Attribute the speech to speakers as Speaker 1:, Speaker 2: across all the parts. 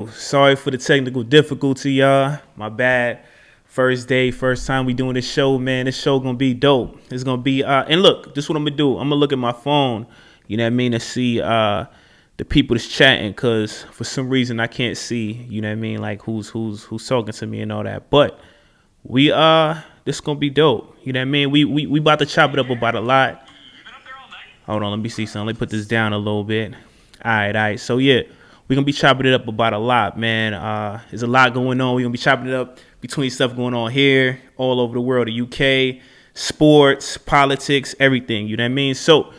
Speaker 1: Sorry for the technical difficulty, y'all. My bad. First day, first time we doing this show, man. This show gonna be dope. It's gonna be and look, this is what I'm gonna do. I'm gonna look at my phone, you know what I mean, to see the people that's chatting, cause for some reason I can't see, you know what I mean, like who's talking to me and all that. But we this gonna be dope. You know what I mean? We about to chop it up about a lot. Hold on, let me see something. Let me put this down a little bit. All right. So yeah, we're gonna be chopping it up about a lot, man. There's a lot going on. We're gonna be chopping it up between stuff going on here, all over the world, the UK, sports, politics, everything. You know what I mean? So,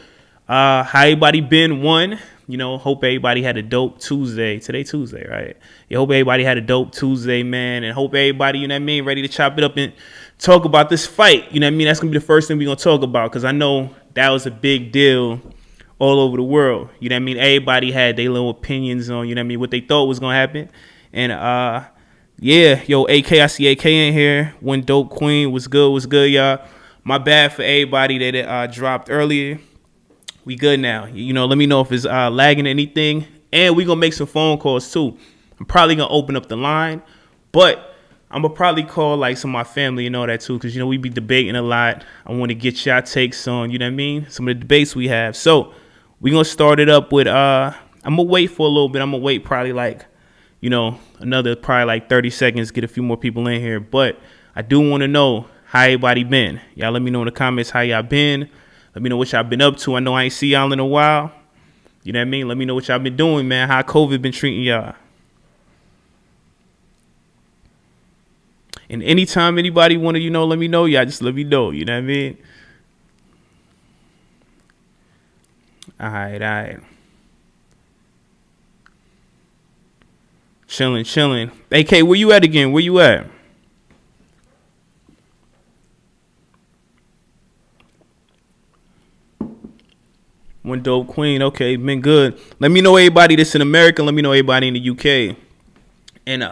Speaker 1: how everybody been? Hope everybody had a dope Tuesday. Today Tuesday, right? Yeah, hope everybody had a dope Tuesday, man, and hope everybody, you know what I mean, ready to chop it up and talk about this fight. You know what I mean? That's gonna be the first thing we're gonna talk about, because I know that was a big deal all over the world. You know what I mean? Everybody had their little opinions on, you know what I mean, what they thought was gonna happen. And yeah, yo, AK, I see AK in here. One dope queen. What's good, y'all? My bad for everybody that dropped earlier. We good now. You know, let me know if it's lagging or anything. And we gonna make some phone calls too. I'm probably gonna open up the line, but I'm gonna probably call like some of my family and all that too, because you know we be debating a lot. I want to get y'all takes on, you know what I mean, some of the debates we have. So we gonna start it up with I'm gonna wait for a little bit. I'm gonna wait probably like, another probably like 30 seconds, get a few more people in here. But I do want to know how everybody been. Y'all let me know in the comments how y'all been. Let me know what y'all been up to. I know I ain't see y'all in a while. You know what I mean? Let me know what y'all been doing, man. How COVID been treating y'all. And anytime anybody want to, let me know, y'all just let me know. You know what I mean? All right. Chilling. AK, where you at again? Where you at? One dope queen. Okay, been good. Let me know everybody that's in America. Let me know everybody in the UK. And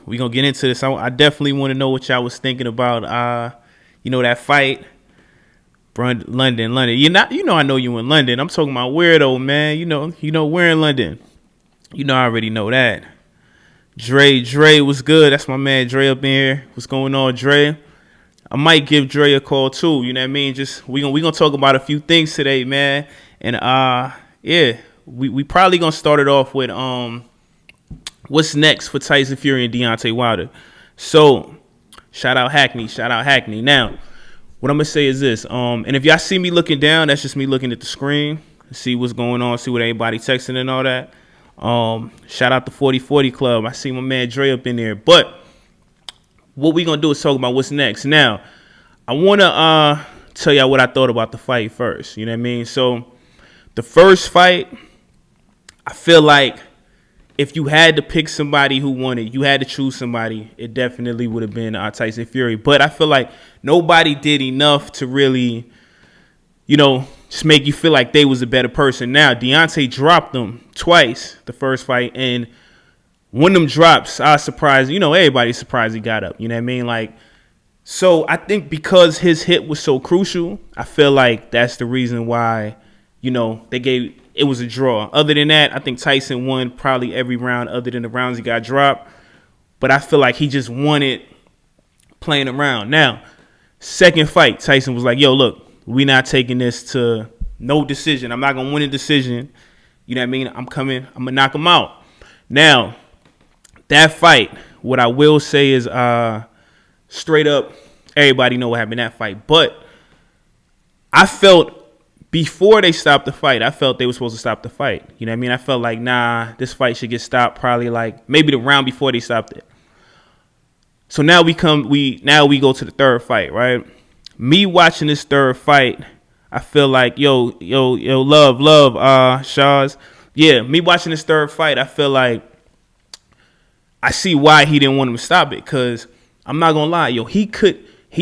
Speaker 1: we gonna get into this. I definitely want to know what y'all was thinking about that fight. London. I know you in London. I'm talking about weirdo, man. We're in London. I already know that. Dre was good. That's my man Dre up in here. What's going on, Dre? I might give Dre a call too. You know what I mean? Just we gonna talk about a few things today, man. And yeah, we probably gonna start it off with what's next for Tyson Fury and Deontay Wilder. So shout out Hackney. Now, what I'm gonna say is this. And if y'all see me looking down, that's just me looking at the screen, see what's going on, see what everybody texting and all that. Shout out the 4040 Club. I see my man Dre up in there. But what we gonna do is talk about what's next. Now, I wanna tell y'all what I thought about the fight first. You know what I mean? So the first fight, I feel like if you had to pick somebody who won it, you had to choose somebody, it definitely would have been Tyson Fury. But I feel like nobody did enough to really, just make you feel like they was a better person. Now, Deontay dropped them twice the first fight, and one of them drops, I was surprised. Everybody's surprised he got up. You know what I mean? Like, so I think because his hit was so crucial, I feel like that's the reason why, it was a draw. Other than that, I think Tyson won probably every round other than the rounds he got dropped. But I feel like he just won it playing around. Now, second fight, Tyson was like, yo, look, we not taking this to no decision. I'm not going to win a decision. You know what I mean? I'm going to knock him out. Now, that fight, what I will say is straight up, everybody know what happened in that fight. But I felt before they stopped the fight, I felt they were supposed to stop the fight. You know what I mean? I felt like, nah, this fight should get stopped probably like maybe the round before they stopped it. So now we go to the third fight, right? Me watching this third fight, I feel like, yo, love, Shaw's. Yeah, me watching this third fight, I feel like I see why he didn't want him to stop it. Because I'm not going to lie, yo, he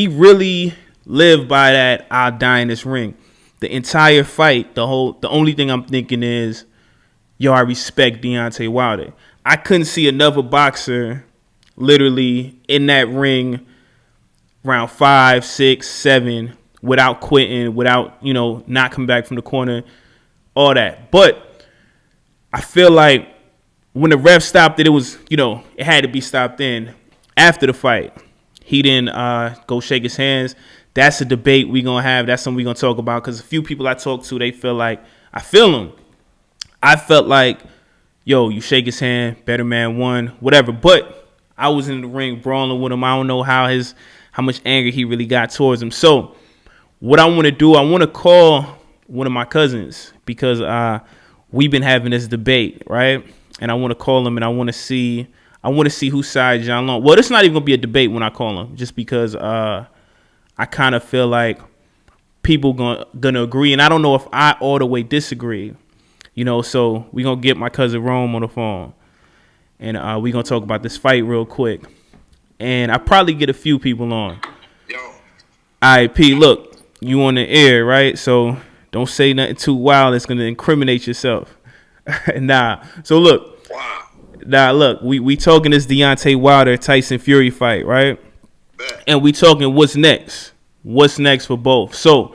Speaker 1: really lived by that, I'll die in this ring. The entire fight, the only thing I'm thinking is, yo, I respect Deontay Wilder. I couldn't see another boxer literally in that ring round 5, 6, 7 without quitting, without, not coming back from the corner, all that. But I feel like when the ref stopped it, it was, it had to be stopped in. After the fight, he didn't go shake his hands. That's a debate we going to have. That's something we going to talk about because a few people I talked to, they feel like, I feel them. I felt like, yo, you shake his hand, better man won, whatever. But I was in the ring brawling with him. I don't know how much anger he really got towards him. So what I want to do, I want to call one of my cousins because we've been having this debate, right? And I want to call him and I want to see whose side John Long. Well, it's not even gonna be a debate when I call him, just because I kind of feel like people gonna agree, and I don't know if I all the way disagree. So we gonna get my cousin Rome on the phone, and we gonna talk about this fight real quick, and I probably get a few people on.
Speaker 2: Yo.
Speaker 1: All right, P. Look, you on the air, right? So don't say nothing too wild that's gonna incriminate yourself. Nah. So look.
Speaker 2: Wow.
Speaker 1: Nah, look, we talking this Deontay Wilder Tyson Fury fight, right?
Speaker 2: Bet.
Speaker 1: And we talking what's next. What's next for both. So, all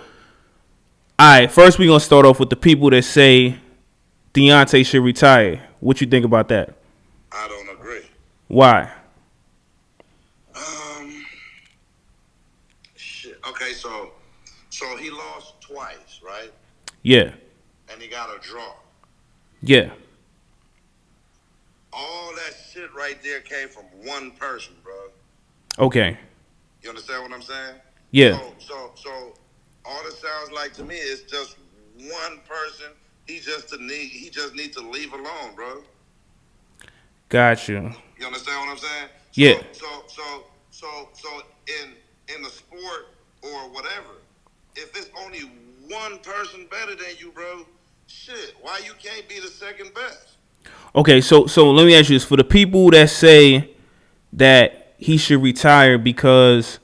Speaker 1: right, first we gonna start off with the people that say Deontay should retire. What you think about that?
Speaker 2: I don't agree.
Speaker 1: Why?
Speaker 2: Shit. Okay, so he lost twice, right?
Speaker 1: Yeah.
Speaker 2: And he got a draw.
Speaker 1: Yeah.
Speaker 2: All that shit right there came from one person, bro.
Speaker 1: Okay.
Speaker 2: You understand what I'm saying?
Speaker 1: Yeah.
Speaker 2: So all it sounds like to me is just one person. He just needs to leave alone, bro.
Speaker 1: Got you.
Speaker 2: You understand what I'm saying?
Speaker 1: Yeah.
Speaker 2: So in the sport or whatever, if it's only one person better than you, bro, shit, why you can't be the second best?
Speaker 1: Okay, so let me ask you this. For the people that say that he should retire because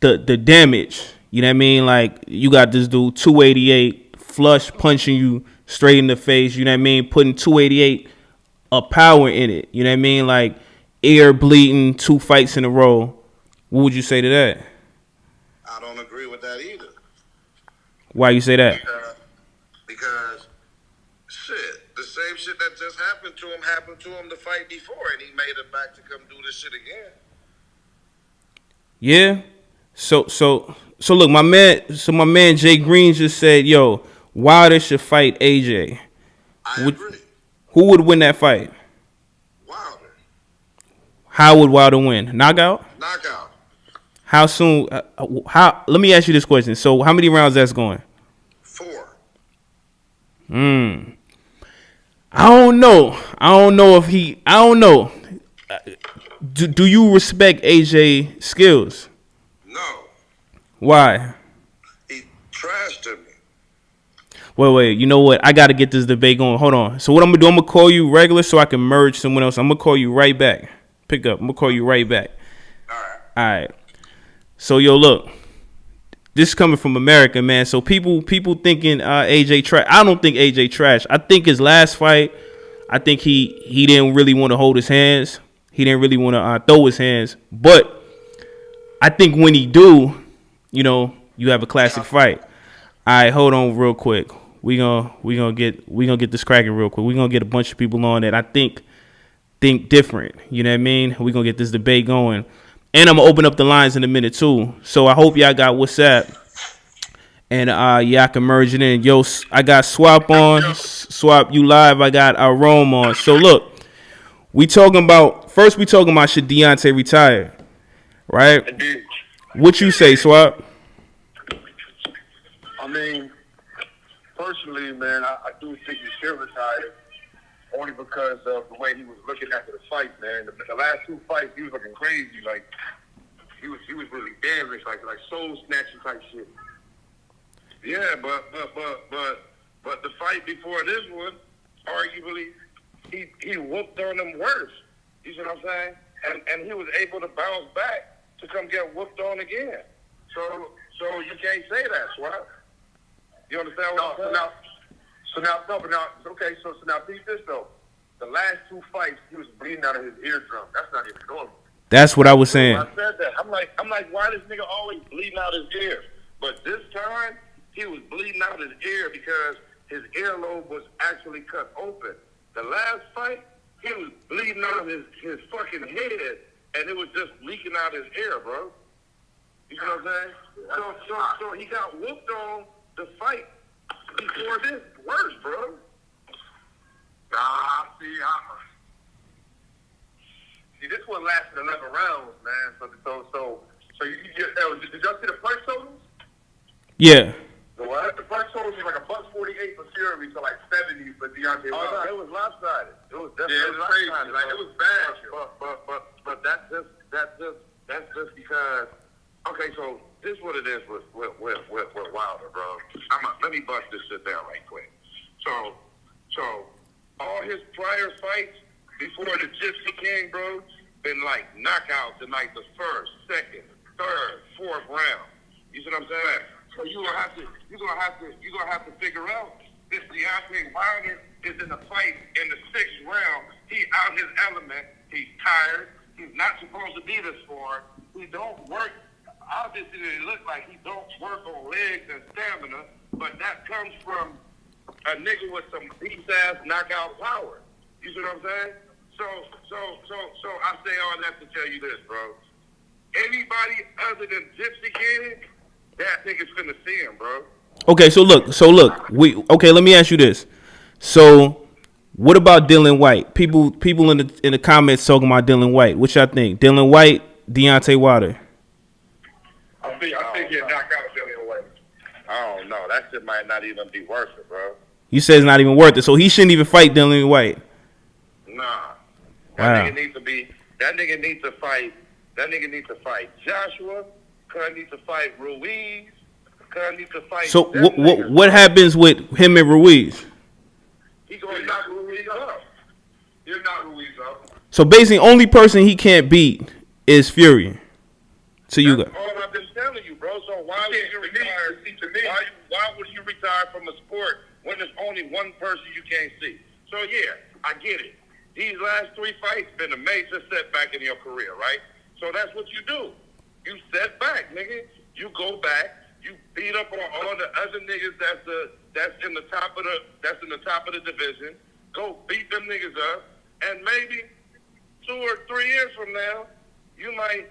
Speaker 1: the damage, you know what I mean? Like, you got this dude, 288, flush punching you straight in the face, you know what I mean? Putting 288 of power in it, you know what I mean? Like, air bleeding, 2 fights in a row. What would you say to that?
Speaker 2: I don't agree with that either.
Speaker 1: Why you say that?
Speaker 2: Because shit, the same shit that just happened to him the fight before, and he made it back to come do this shit again.
Speaker 1: Yeah. So look, my man Jay Green just said, yo, Wilder should fight AJ.
Speaker 2: I agree.
Speaker 1: Who would win that fight?
Speaker 2: Wilder.
Speaker 1: How would Wilder win? Knockout?
Speaker 2: Knockout.
Speaker 1: How soon? Let me ask you this question. So, how many rounds that's going?
Speaker 2: 4.
Speaker 1: I don't know. I don't know. Do you respect AJ skills?
Speaker 2: No.
Speaker 1: Why?
Speaker 2: He trashed me.
Speaker 1: Wait. You know what? I got to get this debate going. Hold on. So what I'm going to do, I'm going to call you regular so I can merge someone else. I'm going to call you right back. Pick up. I'm going to call you right back.
Speaker 2: All
Speaker 1: right. So, yo, look. This is coming from America, man. So people thinking AJ trash. I don't think AJ trash. I think his last fight, I think he didn't really want to hold his hands. He didn't really want to throw his hands. But I think when he do, you have a classic fight. All right, hold on real quick. We gonna get this cracking real quick. We gonna get a bunch of people on that I think different. You know what I mean? We gonna get this debate going. And I'm going to open up the lines in a minute, too. So I hope y'all got WhatsApp. And y'all can merge it in. Yo, I got Swap on. Swap, you live. I got Rome on. So, look. First we talking about should Deontay retire. Right? What you say, Swap?
Speaker 3: I mean, personally, man, I do think he should retire. Only because of the way he was looking after the fight, man. The last 2 fights, he was looking crazy. Like, he was really damaged, like soul snatching type shit. Yeah, but the fight before this one, arguably, he whooped on him worse. You see what I'm saying? And he was able to bounce back to come get whooped on again. So you can't say that, Swap. You understand what I'm saying? So now think this though. The last 2 fights, he was bleeding out of his eardrum. That's not even normal.
Speaker 1: That's what I was saying.
Speaker 3: I said that. I'm like, why this nigga always bleeding out his ear? But this time, he was bleeding out his ear because his earlobe was actually cut open. The last fight,
Speaker 2: he was bleeding out his fucking head, and it was just leaking out his ear, bro. You know what I'm saying? So he got whooped on the fight before this. Worse, bro.
Speaker 3: Nah, see, this one lasted 11 rounds, man. So you did y'all see the price totals?
Speaker 1: Yeah.
Speaker 3: The what? The price totals was like $1.48 for Fury to like 70 for Deontay.
Speaker 2: Oh no, it was lopsided. It was
Speaker 3: definitely
Speaker 2: crazy.
Speaker 3: lopsided. Like it was bad.
Speaker 2: But that's just because. Okay, so this is what it is with Wilder, bro. Let me bust this shit down right quick. So all his prior fights before the Gypsy King, bro, been like knockouts in like the first, second, third, fourth round. You see what I'm saying? So you're gonna have to figure out this Deontay Wilder is in a fight in the sixth round. He out his element. He's tired. He's not supposed to be this far. He don't work. Obviously, it looks like he don't work on legs and stamina, but that comes from a nigga with some beast-ass knockout power. You see what I'm saying? So I say all that to tell you this, bro. Anybody other than Gypsy King, that nigga's finna see him, bro.
Speaker 1: Okay, so look. Let me ask you this. So, what about Dylan White? People in the comments talking about Dylan White. What y'all think? Dylan White, Deontay Wilder.
Speaker 3: I think he'll knock out Dillian White.
Speaker 2: I don't know. That shit might not even be worth it, bro.
Speaker 1: You said it's not even worth it, so he shouldn't even fight Dylan White.
Speaker 2: Nah. That
Speaker 1: Wow.
Speaker 2: nigga needs to fight. That nigga needs to fight Joshua. Cuz needs to fight Ruiz. Cuz needs to fight.
Speaker 1: So what happens with him and Ruiz?
Speaker 2: He gonna knock Ruiz up.
Speaker 3: He'll knock Ruiz up.
Speaker 1: So basically, only person he can't beat is Fury. So you got.
Speaker 2: That's all I've been telling you, bro. So why would you retire? Why would you retire from a sport when there's only one person you can't see? So yeah, I get it. These last three fights been a major setback in your career, right? So that's what you do. You set back, nigga. You go back. You beat up on all the other niggas that's in the top of the division. Go beat them niggas up, and maybe 2 or 3 years from now, you might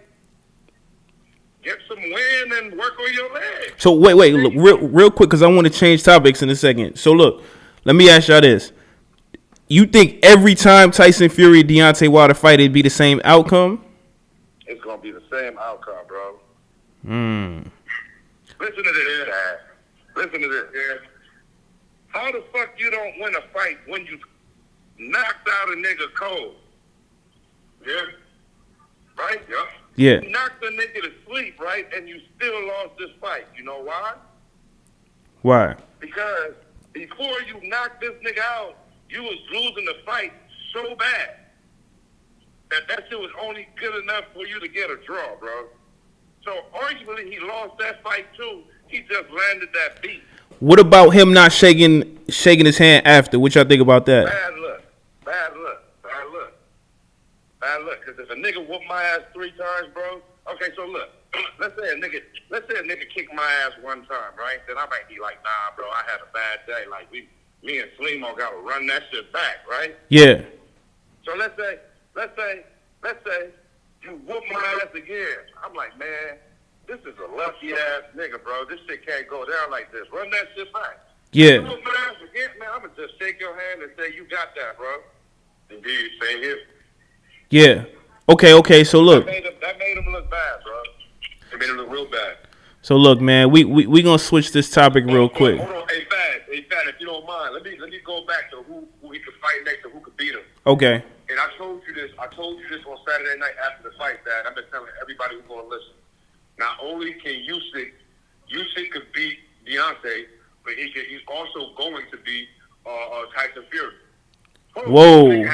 Speaker 2: get some win and work on your legs.
Speaker 1: So wait, look, real quick, because I want to change topics in a second. So look, let me ask y'all this: you think every time Tyson Fury Deontay Wilder fight, it'd be the same outcome?
Speaker 2: It's gonna be the same outcome, bro. Listen to this, Dad. Listen to this. Yeah. How the fuck you don't win a fight when you knocked out a nigga cold? Yeah. Right? Yeah.
Speaker 1: Yeah.
Speaker 2: You knocked the nigga to sleep, right? And you still lost this fight. You know why?
Speaker 1: Why?
Speaker 2: Because before you knocked this nigga out, you was losing the fight so bad that shit was only good enough for you to get a draw, bro. So arguably he lost that fight too. He just landed that beat.
Speaker 1: What about him not shaking his hand after? What y'all think about that?
Speaker 2: Bad luck. Because if a nigga whoop my ass 3 times, bro. Okay, so look. Let's say a nigga kick my ass one time, right? Then I might be like, nah, bro, I had a bad day. Like me and Slimo gotta run that shit back, right?
Speaker 1: Yeah.
Speaker 2: So let's say you whoop my ass again. I'm like, man, this is a lucky ass nigga, bro. This shit can't go down like this. Run that shit back.
Speaker 1: Yeah.
Speaker 2: You whoop my ass again, man, I'm gonna just shake your hand and say you got that, bro. Indeed, same here.
Speaker 1: Yeah. Okay. So look.
Speaker 2: That made him look bad, bro. It made him look real bad.
Speaker 1: So look, man, we gonna switch this topic real quick.
Speaker 3: Hold on. Hey, Fad, if you don't mind, let me go back to who he could fight next and who could beat him.
Speaker 1: Okay.
Speaker 3: And I told you this on Saturday night after the fight, Dad. I've been telling everybody who's gonna listen. Not only can Usyk could beat Deontay, but he's also going to beat Tyson Fury.
Speaker 1: Whoa.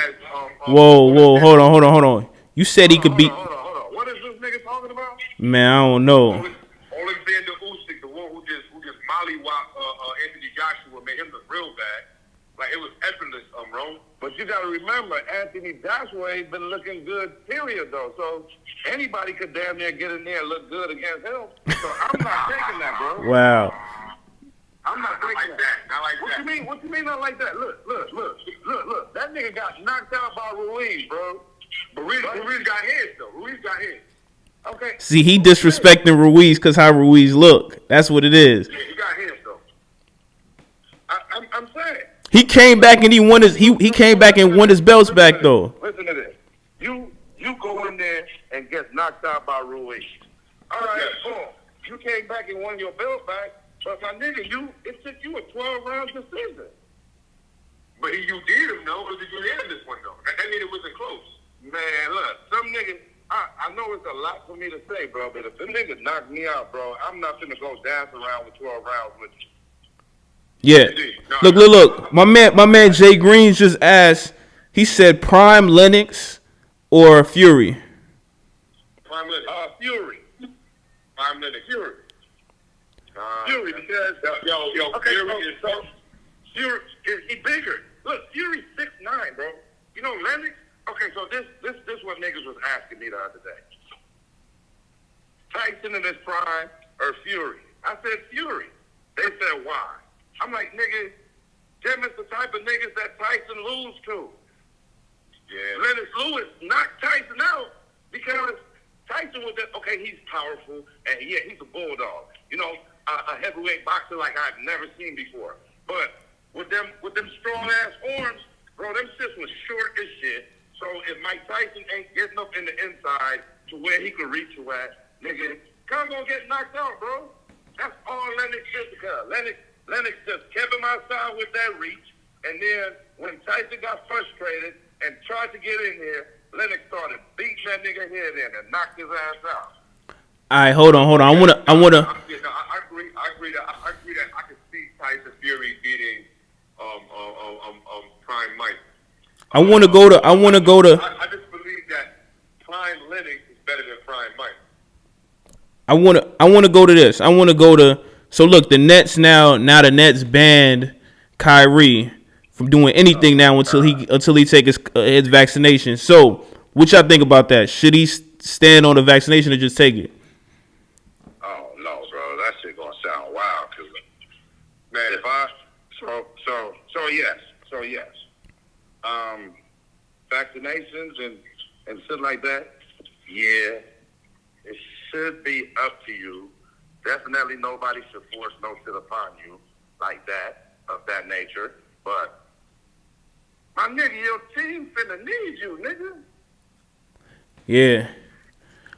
Speaker 1: Hold on. You said he could beat.
Speaker 2: Hold on. What is this nigga talking about?
Speaker 1: Man, I don't know.
Speaker 3: Alexander Usyk, the one who just mollywop Anthony Joshua, made him look real bad. Like, it was effortless, bro.
Speaker 2: But you gotta remember, Anthony Joshua ain't been looking good, period, though. So anybody could damn near get in there and look good against him. So I'm not taking that, bro.
Speaker 1: Wow.
Speaker 2: I'm not taking
Speaker 3: that. Not like
Speaker 2: What you mean not like that? Look. Look, that nigga got knocked out by Ruiz, bro. But Ruiz got hit, though. Ruiz got hit. Okay.
Speaker 1: See, he disrespecting Ruiz because how Ruiz look. That's what it is.
Speaker 2: Yeah, he got hit, though. I'm saying.
Speaker 1: He came back and he won his he came back and won his belts back though.
Speaker 2: Listen to this. You go in there and get knocked out by Ruiz. All right, boom. You came back and won your belt back, but my nigga, it took you a 12-round decision.
Speaker 3: But you did him, though, because you had this one, though. That mean it wasn't close.
Speaker 2: Man, look, some niggas, I know it's a lot for me to say, bro, but if them niggas knock me out, bro, I'm not finna go dance around with 12 rounds with you.
Speaker 1: Yeah. Look. My man Jay Green just asked, he said Prime Lennox or Fury.
Speaker 3: Prime Lennox.
Speaker 2: Fury.
Speaker 3: Prime Lennox.
Speaker 2: Fury. Fury, because
Speaker 3: okay, Fury is so.
Speaker 2: Fury is bigger. Look, Fury's 6'9", bro. You know Lennox? Okay, so this what niggas was asking me the other day. Tyson in his prime or Fury? I said Fury. They said why? I'm like, nigga, them is the type of niggas that Tyson lose to.
Speaker 3: Yeah.
Speaker 2: Lennox Lewis knocked Tyson out because Tyson was that, okay, he's powerful, and yeah, he's a bulldog. You know, a heavyweight boxer like I've never seen before. But with them strong-ass arms, bro, them shits was short as shit. So if Mike Tyson ain't getting up in the inside to where he could reach you at, nigga, come gonna get knocked out, bro. That's all Lennox did because Lennox just kept him outside with that reach, and then when Tyson got frustrated and tried to get in here, Lennox started beating that nigga head in and knocked his ass out.
Speaker 1: All right, hold on. I wanna.
Speaker 3: I agree that I could see Tyson Fury beating Prime Mike.
Speaker 1: I want to go to.
Speaker 3: I just believe that Prime Lennox is better than Prime Mike.
Speaker 1: I want to go to this. I want to go to. So look, the Nets now the Nets banned Kyrie from doing anything now until he take his vaccination. So what y'all think about that? Should he stand on the vaccination or just take it?
Speaker 2: Oh no, bro, that shit gonna sound wild. Cause man, if I so yes. Vaccinations and shit like that, yeah, it should be up to you. Definitely nobody should force no shit upon you like that, of that nature. But, my nigga, your team finna need you, nigga.
Speaker 1: Yeah.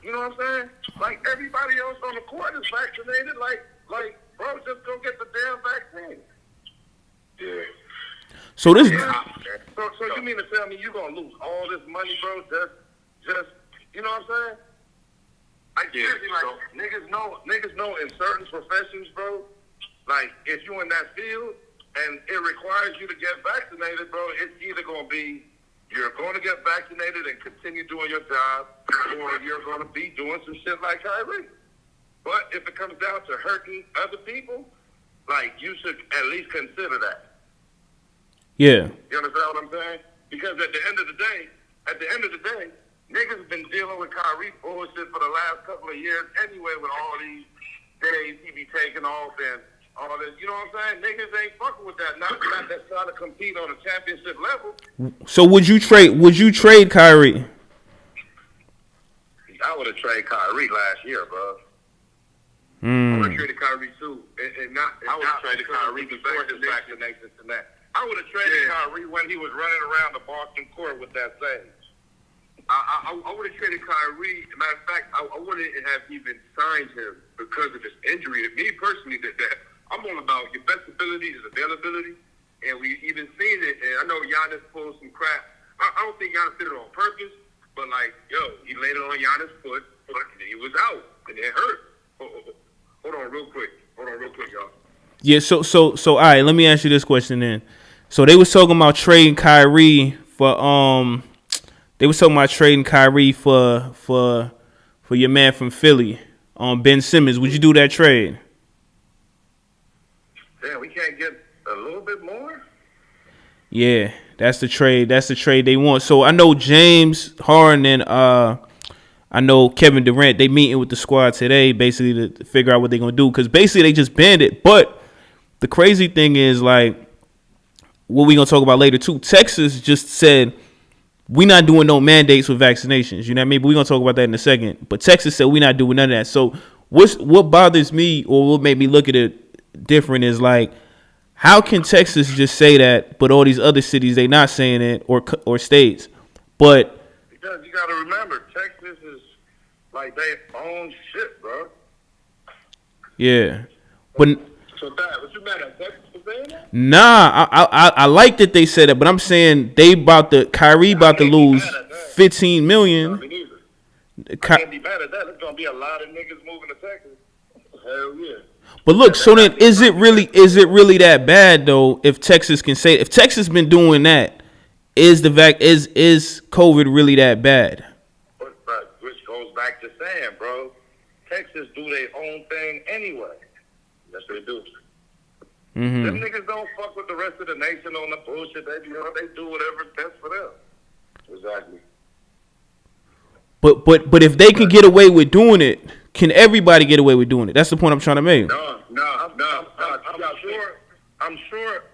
Speaker 2: You know what I'm saying? Like, everybody else on the court is vaccinated. Like, bro, just go get the damn vaccine. Yeah.
Speaker 1: So this.
Speaker 2: So you mean to tell me you gonna lose all this money, bro? Just you know what I'm saying? I seriously, niggas know in certain professions, bro. Like if you in that field and it requires you to get vaccinated, bro, it's either gonna be you're going to get vaccinated and continue doing your job, or you're gonna be doing some shit like Kyrie. But if it comes down to hurting other people, like you should at least consider that.
Speaker 1: Yeah.
Speaker 2: You understand what I'm saying? Because at the end of the day, niggas have been dealing with Kyrie bullshit for the last couple of years anyway with all these days he be taking off and all this. You know what I'm saying? Niggas ain't fucking with that. Not that's trying to compete on a championship level.
Speaker 1: So would you trade Kyrie?
Speaker 2: I would have traded Kyrie last year, bro.
Speaker 3: I would have traded Kyrie too,
Speaker 2: I would have traded Kyrie before his vaccinations and that. I would have traded Kyrie when he was running around the Boston court with that sage.
Speaker 3: I would have traded Kyrie. As a matter of fact, I wouldn't have even signed him because of his injury. Me personally, that I'm all about your best ability is availability, and we even seen it. And I know Giannis pulled some crap. I don't think Giannis did it on purpose, but he laid it on Giannis' foot, and he was out, and it hurt. Hold on, real quick, y'all.
Speaker 1: Yeah. So all right. Let me ask you this question then. So they was talking about trading Kyrie for your man from Philly, Ben Simmons. Would you do that trade?
Speaker 2: Damn, we can't get a little bit more?
Speaker 1: Yeah, that's the trade. That's the trade they want. So I know James Harden and I know Kevin Durant, they meeting with the squad today basically to figure out what they're going to do because basically they just banned it. But the crazy thing is, like, what we gonna talk about later too. Texas just said we not doing no mandates with vaccinations. You know what I mean? But we gonna talk about that in a second. But Texas said we not doing none of that. So what bothers me or what made me look at it different is like, how can Texas just say that, but all these other cities they not saying it or states? But
Speaker 2: because you got to remember, Texas is like they own shit, bro.
Speaker 1: Yeah, but
Speaker 3: So that, what you mad at Texas for saying that?
Speaker 1: nah, I like that they said it, but I'm saying Kyrie about to lose $15 million.
Speaker 2: I mean, I can't be mad at that. There's gonna be a lot of niggas moving to Texas. Hell yeah.
Speaker 1: But look, so then is it really that bad though? If Texas can say, if Texas been doing that, is COVID really that bad?
Speaker 2: But which goes back to saying, bro, Texas do their own thing anyway. Yes, they do.
Speaker 1: Mm-hmm.
Speaker 2: Them niggas don't fuck with the rest of the nation on the bullshit. They do whatever's best for them. Exactly.
Speaker 1: But if they can get away with doing it, can everybody get away with doing it? That's the point I'm trying to make.
Speaker 2: I'm sure.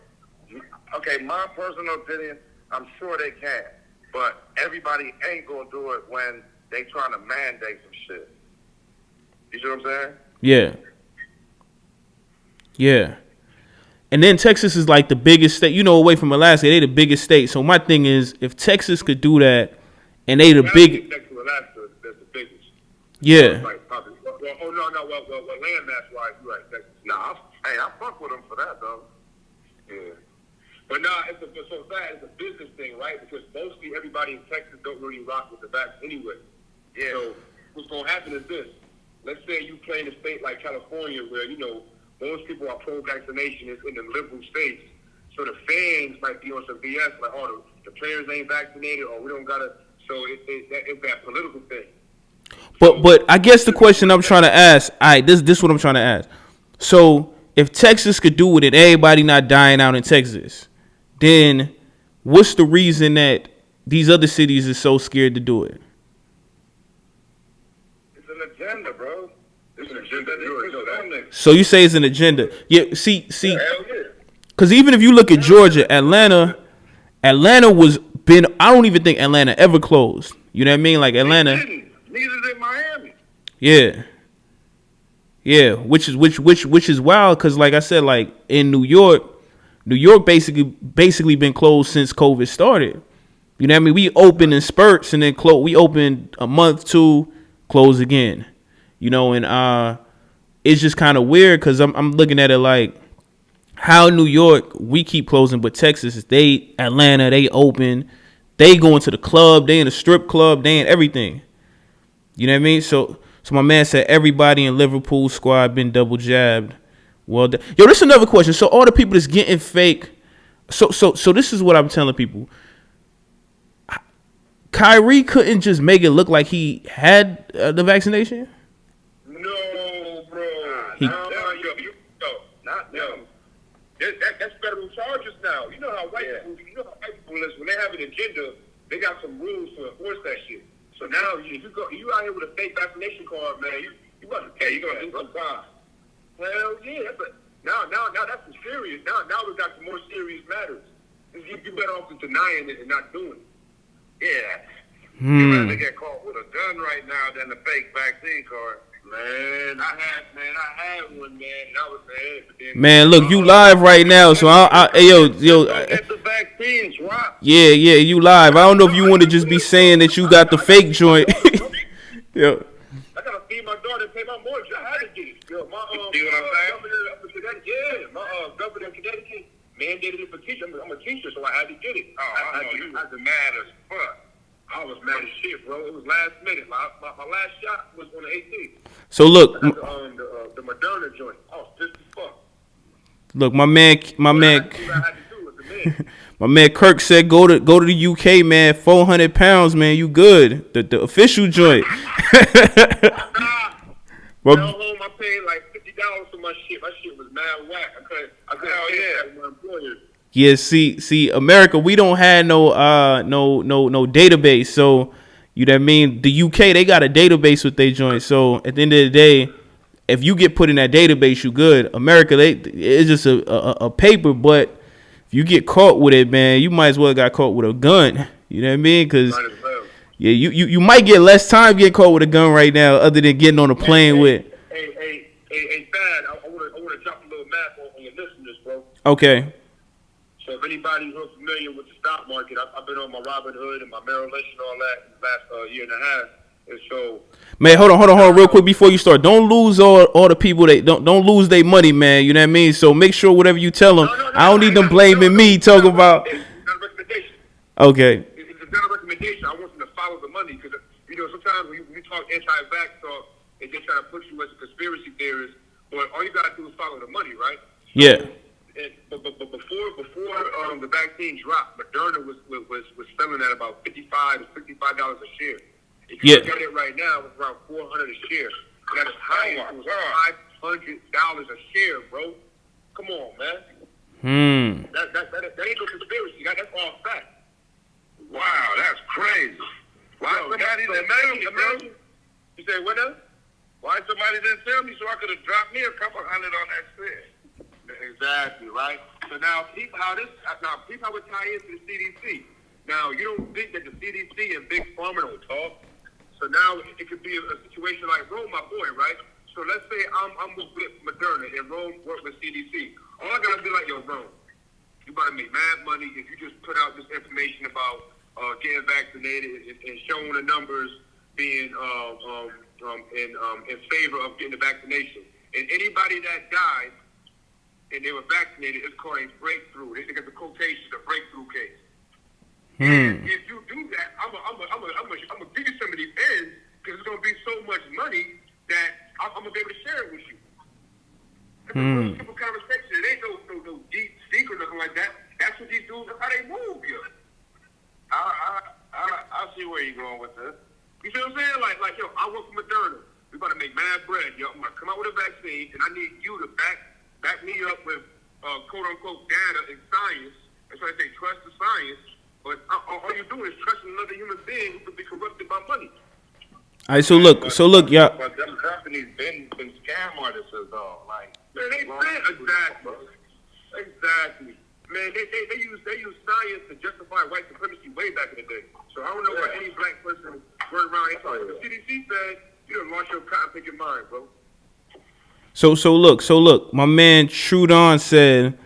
Speaker 2: Okay, my personal opinion, I'm sure they can, but everybody ain't gonna do it when they trying to mandate some shit. You see what I'm saying?
Speaker 1: Yeah. Yeah. And then Texas is like the biggest state, away from Alaska. They the biggest state. So my thing is, if Texas could do that, and they the big,
Speaker 3: Alaska, that's the biggest.
Speaker 1: yeah.
Speaker 3: Well, landmass wise, you're right. Texas.
Speaker 2: Nah, I fuck with them for that though.
Speaker 3: Yeah. But nah, it's a business thing, right? Because mostly everybody in Texas don't really rock with the vax anyway.
Speaker 2: Yeah.
Speaker 3: So what's gonna happen is this. Let's say you play in a state like California where, most people are pro-vaccination in the liberal states. So the fans might be on some BS, like, oh, the players ain't vaccinated, or we don't gotta. So it's that political thing.
Speaker 1: But I guess the question I'm trying to ask, this is what I'm trying to ask. So if Texas could do it and everybody not dying out in Texas, then what's the reason that these other cities are so scared to do it?
Speaker 2: It's an agenda, bro. It's an agenda.
Speaker 1: So you say it's an agenda? Yeah. See.
Speaker 2: Hell yeah.
Speaker 1: Because even if you look at Georgia, Atlanta was been. I don't even think Atlanta ever closed. You know what I mean? Like Atlanta.
Speaker 2: Neither did Miami.
Speaker 1: Yeah. Yeah, which is wild because, like I said, like in New York basically been closed since COVID started. You know what I mean? We open in spurts and then close. We open a month, two, close again. And it's just kind of weird because I'm looking at it like how New York we keep closing, but Texas, Atlanta, they open, they going to the club, they in a strip club, they in everything. You know what I mean? So my man said everybody in Liverpool squad been double jabbed. Well, yo, this is another question. So all the people that's getting fake. So this is what I'm telling people. Kyrie couldn't just make it look like he had the vaccination.
Speaker 3: No, bro. Not them. That's federal charges now. You know how white people is when they have an agenda. They got some rules to enforce that shit. So now, if you out here with a fake vaccination card, man, you about to pay. You gonna do some time. Hell yeah, now that's some serious. Now we got some more serious matters. You better off than denying it and not doing it.
Speaker 2: Yeah. You'd rather get caught with a gun right now than the fake vaccine card.
Speaker 3: Man, I had one, man. And I was mad.
Speaker 1: Man, look, you live right now, so yo.
Speaker 2: Get the vaccines, right?
Speaker 1: Yeah, you live. I don't know if you want to just be saying that you got the fake joint. Yo.
Speaker 3: I gotta feed my daughter and pay my mortgage. I had to get it. Yo, my
Speaker 2: see what I'm saying?
Speaker 3: governor up in Connecticut, my governor in Connecticut mandated it for teachers. I'm a teacher, so I had to get it.
Speaker 2: I know you was mad as fuck.
Speaker 3: I was mad as shit, bro. It was last minute. My last shot was on the 18th.
Speaker 1: So look,
Speaker 3: the Moderna joint. I was pissed as fuck.
Speaker 1: Look, my man,
Speaker 3: I had to do it, the man.
Speaker 1: my man Kirk said go to the UK, man. 400 pounds, man. You good? The official joint.
Speaker 3: Well, home, I paid like $50 for my shit. My shit was mad whack. I couldn't pay that with my employer.
Speaker 1: Yeah, see, America, we don't have no database. So, you know what I mean? The UK, they got a database with their joints. So, at the end of the day, if you get put in that database, you good. America, it's just a paper. But if you get caught with it, man, you might as well got caught with a gun. You know what I mean? Because yeah, you might get less time getting caught with a gun right now, other than getting on a plane with.
Speaker 3: Hey, Thad, I want to drop a little math on your listeners, bro.
Speaker 1: Okay.
Speaker 3: So if anybody's familiar with the stock market, I've been on my Robin Hood and my Merrill Lynch and all that in the last year and a half. And so,
Speaker 1: man, hold on, real quick before you start. Don't lose all the people that don't lose their money, man. You know what I mean? So make sure whatever you tell them, I don't need them blaming me. Talking about.
Speaker 3: It's not a recommendation.
Speaker 1: Okay.
Speaker 3: It's not a recommendation. I want them to follow the money because sometimes when we talk anti-vax talk, they just try to push you as a conspiracy theorist. But all you gotta do is follow the money, right?
Speaker 1: Yeah.
Speaker 3: But before the vaccine dropped, Moderna was selling at about $55 to $65 a share. If you look at it right now, it's around $400 a share. That is high. It was $500 a share, bro. Come on, man. That ain't no conspiracy. That's all fact.
Speaker 2: Wow, that's crazy. Why somebody didn't tell me?
Speaker 3: You say what now?
Speaker 2: Why somebody didn't tell me so I could have dropped me a couple hundred on that share?
Speaker 3: Exactly, right? So now, peep how it tie into the CDC. Now, you don't think that the CDC and Big Pharma don't talk. So now it could be a situation like Rome, my boy, right? So let's say I'm with Moderna and Rome work with CDC. All I gotta be like, yo, Rome, you about to make mad money if you just put out this information about getting vaccinated and showing the numbers being in favor of getting the vaccination. And anybody that died and they were vaccinated, it's called a breakthrough. They got the quotation, a breakthrough case. And if you do that, I'm gonna give you some of these ends because it's gonna be so much money that I'm gonna be able to share it with you. It's a real simple conversation. It ain't no deep secret or nothing like that. That's what these dudes. That's how they move here.
Speaker 2: I see where you're going with this.
Speaker 3: You see what I'm saying? Like, yo, I work for Moderna. We about to make mad bread. Yo, I'm gonna come out with a vaccine, and I need you to back me up with quote unquote data and science. That's why I say trust the science. But all you do is trust another human being who could be corrupted by money.
Speaker 1: All right, so look, y'all.
Speaker 2: But them companies been scam artists, though. Like,
Speaker 3: man, they exactly. Man, they use science to justify white supremacy way back in the day. So I don't know why any black person running around here talking. The CDC said you done lost your cotton picking mind, bro.
Speaker 1: So look. My man Trudon said,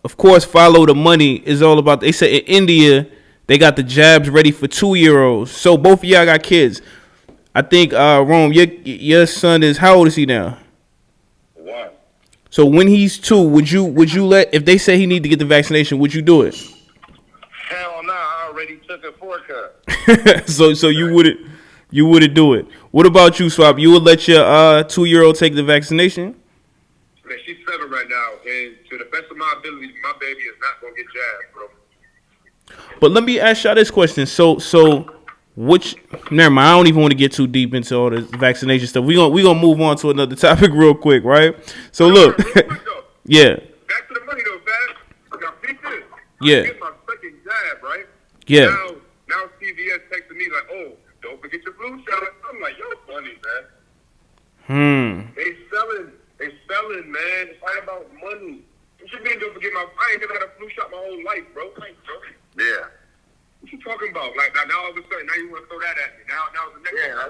Speaker 1: of course, follow the money is all about. They said in India they got the jabs ready for 2-year-olds. So both of y'all got kids. I think Rome, your son is, how old is he now?
Speaker 2: 1.
Speaker 1: So when he's 2, would you let, if they say he need to get the vaccination, would you do it?
Speaker 2: Hell no, I already took a forecast.
Speaker 1: so you wouldn't do it. What about you, Swap? You would let your 2-year-old take the vaccination?
Speaker 3: Man, she's 7 right now, and to the best of my abilities, my baby is not gonna get jabbed, bro.
Speaker 1: But let me ask y'all this question. So which, never mind, I don't even want to get too deep into all this vaccination stuff. We gonna move on to another topic real quick, right? So look, yeah.
Speaker 3: Back to the money though, Fab. I got this.
Speaker 1: Yeah.
Speaker 3: I get my second jab, right?
Speaker 1: Yeah.
Speaker 3: Now CVS texting me like, oh, don't forget your flu shot. I'm like, yo, funny, man. They selling, man. It's all about money. What you mean don't forget I ain't never had a flu shot my whole life, bro.
Speaker 2: Yeah.
Speaker 3: What you talking about? Like now all of a sudden, now you want to throw that at me. Now it's the next one.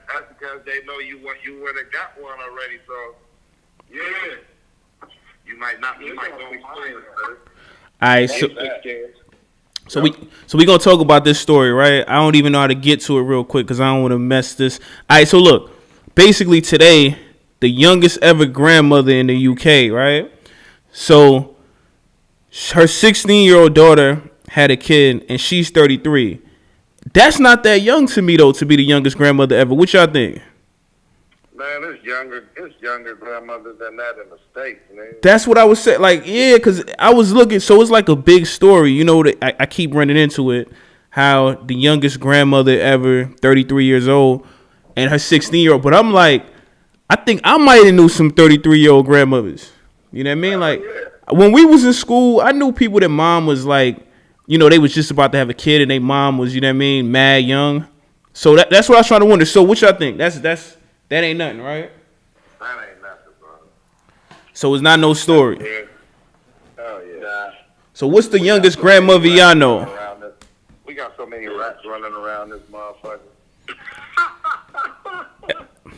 Speaker 2: That's because they know you went and got one already, so
Speaker 3: yeah.
Speaker 2: You might not go find it.
Speaker 1: All right, so we gonna talk about this story, right? I don't even know how to get to it real quick because I don't want to mess this. All right, so look, basically today, the youngest ever grandmother in the UK, right? So her 16-year-old daughter had a kid, and she's 33. That's not that young to me, though, to be the youngest grandmother ever. What y'all think?
Speaker 2: Man, it's younger grandmothers than that in the States, man.
Speaker 1: That's what I was saying. Like, yeah, because I was looking, so it's like a big story. You know, I keep running into it, how the youngest grandmother ever, 33 years old, and her 16-year-old. But I'm like, I think I might have knew some 33-year-old grandmothers. You know what I mean? Like, when we was in school, I knew people that mom was like, you know, they was just about to have a kid and their mom was, you know what I mean, mad young. So that's what I was trying to wonder. So what y'all think? That ain't nothing, right?
Speaker 2: That ain't nothing, bro.
Speaker 1: So it's not no story.
Speaker 2: Oh, yeah.
Speaker 1: So what's the youngest grandmother y'all know?
Speaker 3: We got so many rats running around this motherfucker.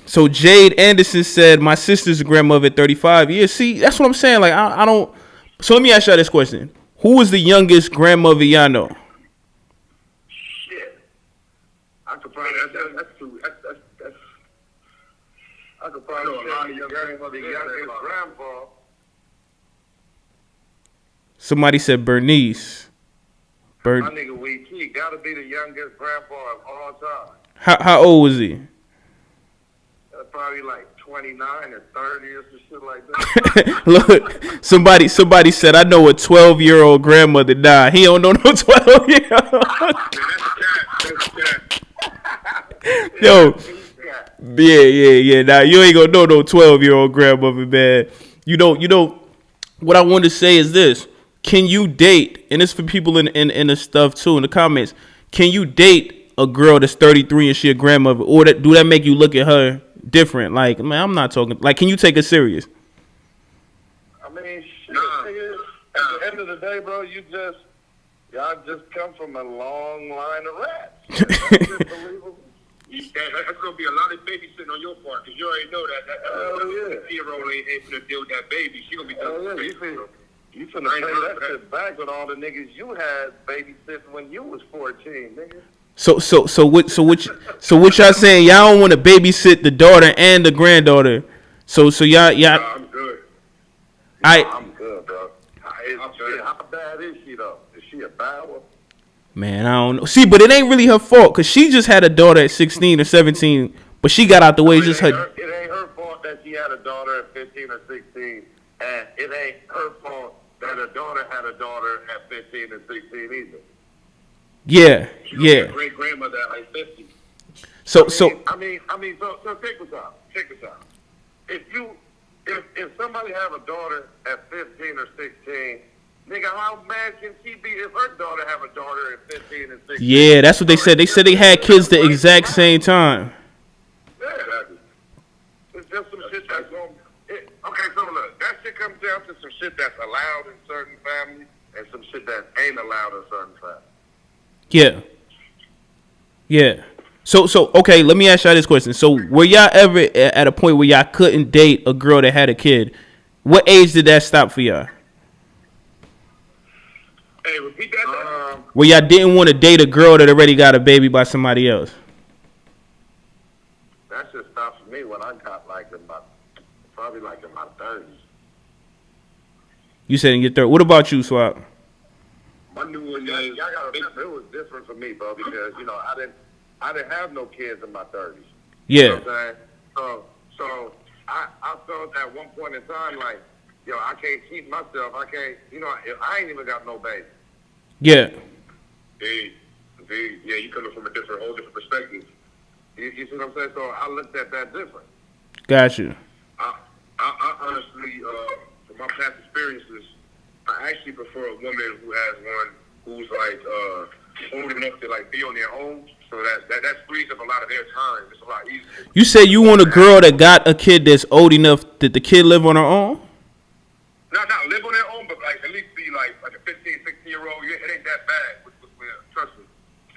Speaker 1: So Jade Anderson said, my sister's grandmother at 35 years. See, that's what I'm saying. Like, I don't. So let me ask y'all this question. Who is the youngest grandmother y'all know?
Speaker 3: Shit. I could probably, that's I could probably know a lot of your grandmother, youngest grandpa.
Speaker 1: Somebody said Bernice.
Speaker 3: My nigga Wee Key gotta be the youngest grandpa of all time.
Speaker 1: How old was he?
Speaker 3: Probably like 29 or 30 or some shit like that.
Speaker 1: Look, somebody said, I know a 12-year-old grandmother died. He don't know no 12-year-old. Yo, yeah. Now you ain't gonna know no 12-year-old grandmother, man. You know. What I want to say is this: can you date? And it's for people in the stuff too in the comments. Can you date a girl that's 33 and she a grandmother, or do that make you look at her different? Like, man, I'm not talking. Like, can you take her serious?
Speaker 3: I mean, shit, nigga, at the end of the day, bro, y'all just come from a long line of rats. That's just believable. That's gonna be a lot of babysitting on your part, because you already know that 50-year-old ain't able to deal with that baby. She gonna be done. You finna pay that shit back with all the niggas you had babysitting when you was 14, nigga.
Speaker 1: So what y'all saying? Y'all don't want to babysit the daughter and the granddaughter. So y'all.
Speaker 3: Nah, I'm good. I'm good, bro. How bad is she though? Is she a bad one?
Speaker 1: Man, I don't know. See, but it ain't really her fault, because she just had a daughter at 16 or 17, but she got out the way. It ain't
Speaker 3: her fault that she had a daughter at 15 or 16, and it ain't her fault that her daughter had a daughter at 15 and 16 either.
Speaker 1: Yeah.
Speaker 3: Great grandmother at like 50.
Speaker 1: So check this out. If somebody have a daughter at 15 or 16, nigga, how mad can she be if her daughter have a daughter at 15 and 16? Yeah, that's what they said. They said they had kids the exact same time.
Speaker 3: Yeah, it's just some shit that's going. Okay, so look, that shit comes down to some shit that's allowed in certain families and some shit that ain't allowed in certain families.
Speaker 1: Yeah. So okay, let me ask y'all this question. So were y'all ever at a point where y'all couldn't date a girl that had a kid? What age did that stop for y'all?
Speaker 3: Hey, repeat that.
Speaker 1: Where y'all didn't want to date a girl that already got a baby by somebody else?
Speaker 3: That shit stopped for me when I got probably in my 30s.
Speaker 1: You said in your 30s. What about you, Swap?
Speaker 3: My new one, y'all gotta remember, it was different for me, bro, because I didn't have no kids in my 30s.
Speaker 1: Yeah.
Speaker 3: You know what I'm saying? So I felt at one point in time like, yo, I can't keep myself. I can't, I ain't even got no baby.
Speaker 1: Yeah.
Speaker 3: Yeah, you coming from a whole different perspective. You see what I'm saying? So I looked at that different.
Speaker 1: Got you.
Speaker 3: I honestly, from my past experiences, I actually prefer a woman who has one who's like old enough to like be on their own, so that frees up a lot of their time. It's a lot easier.
Speaker 1: You say you want a girl that got a kid that's old enough that the kid live on her own?
Speaker 3: Not live on their own, but like at least be like a 15, 16-year-old. It ain't that bad. Trust me.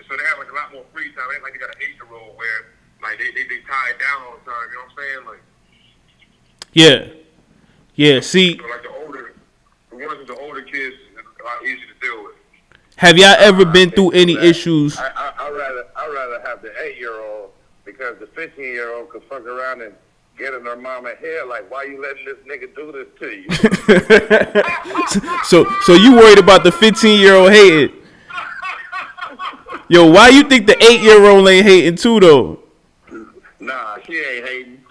Speaker 3: So they have like a lot more free time. It ain't like they got an 8-year-old where like they tied down all the time. You know what I'm saying? Like.
Speaker 1: Yeah. See.
Speaker 3: So like the ones with the older kids, it's a lot easier to deal with.
Speaker 1: Have y'all ever been through any issues?
Speaker 3: I'd rather have the 8-year-old, because the 15-year-old could fuck around and get in her mama head like, why you letting this nigga do this to
Speaker 1: you? so you worried about the 15-year-old hating? Yo, why you think the 8-year-old ain't hating too though?
Speaker 3: Nah, she ain't hating.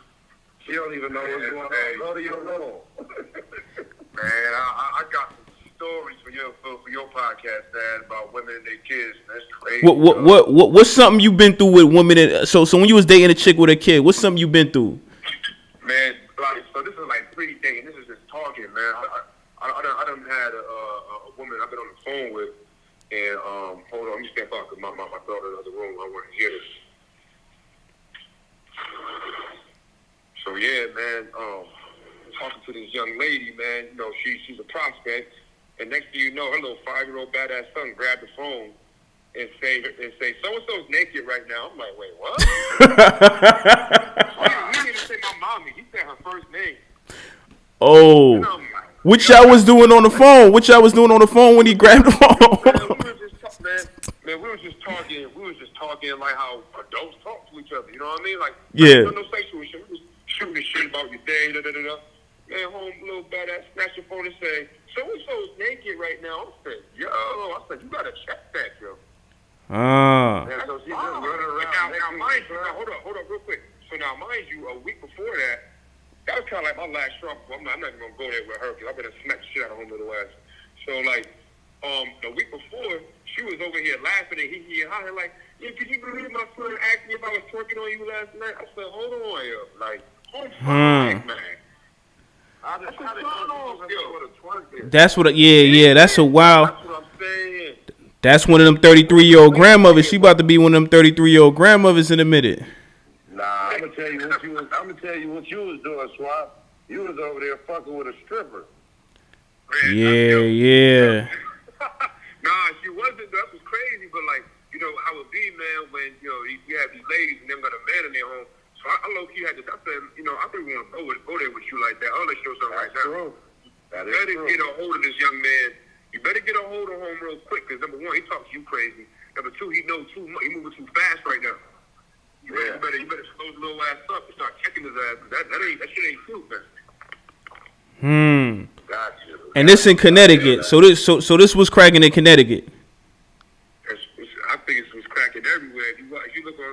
Speaker 3: She don't even know what's going on. Go to your room. Man, I got some stories for your podcast, Dad, about women and their kids. That's crazy.
Speaker 1: What's something you been through with women? So when you was dating a chick with a kid, what's something you been through?
Speaker 3: Man, so this is like pre-dating. This is just talking, man. I done had a woman I've been on the phone with, and hold on, let me stand up because my daughter's in the other room. I want to hear this. So yeah, man, talking to this young lady, man, she's a prospect, And next thing you know, her little 5-year-old badass son grabbed the phone and say so-and-so's naked right now. I'm like, wait, what? He didn't say my mommy. He said her first name.
Speaker 1: Oh. What y'all was doing on the phone? What y'all was doing on the phone when he grabbed the phone?
Speaker 3: Man, we were just talking. We was just talking like how adults talk to each other. You know what I mean? Like,
Speaker 1: yeah.
Speaker 3: No sexual shit. We was shooting shit about your day. Man, home little badass snatch your phone and say, so-and-so's naked right now. I said, yo. I said, you gotta check that, yo.
Speaker 1: Ah.
Speaker 3: Man, so she just running around. Now, mind you, hold up, real quick. So now, mind you, a week before that was kind of like my last straw. I'm not even gonna go there with her because I'm gonna smack the shit out of her little ass. So like, the week before, she was over here laughing and he hollering like, yeah, could you believe my son asked me if I was twerking on you last night? I said, hold on, yo, like, man.
Speaker 1: That's what. Yeah. That's a wild.
Speaker 3: That's what I'm saying.
Speaker 1: That's one of them 33-year-old grandmothers. She about to be one of them 33-year-old grandmothers in a minute.
Speaker 2: Nah, I'm gonna tell you what you was doing, Swap. You was over there fucking with a stripper.
Speaker 3: Man,
Speaker 1: Yeah.
Speaker 3: Nah, she wasn't. That was crazy. But like, you know how it be, man. When you have these ladies and them got a man in their home. So I low key had to. I said, I really want to go there with you like that. I'll let you know something right now.
Speaker 2: That
Speaker 3: you better get a hold of this young man. You better get a hold of him real quick. Because number one, he talks you crazy. Number two, he knows too much. He moving too fast right now. You better slow his little ass up and start checking his ass. That shit ain't cute, man. Gotcha.
Speaker 1: And this in Connecticut. So this was cracking in Connecticut.
Speaker 3: I think it was cracking everywhere. If you look on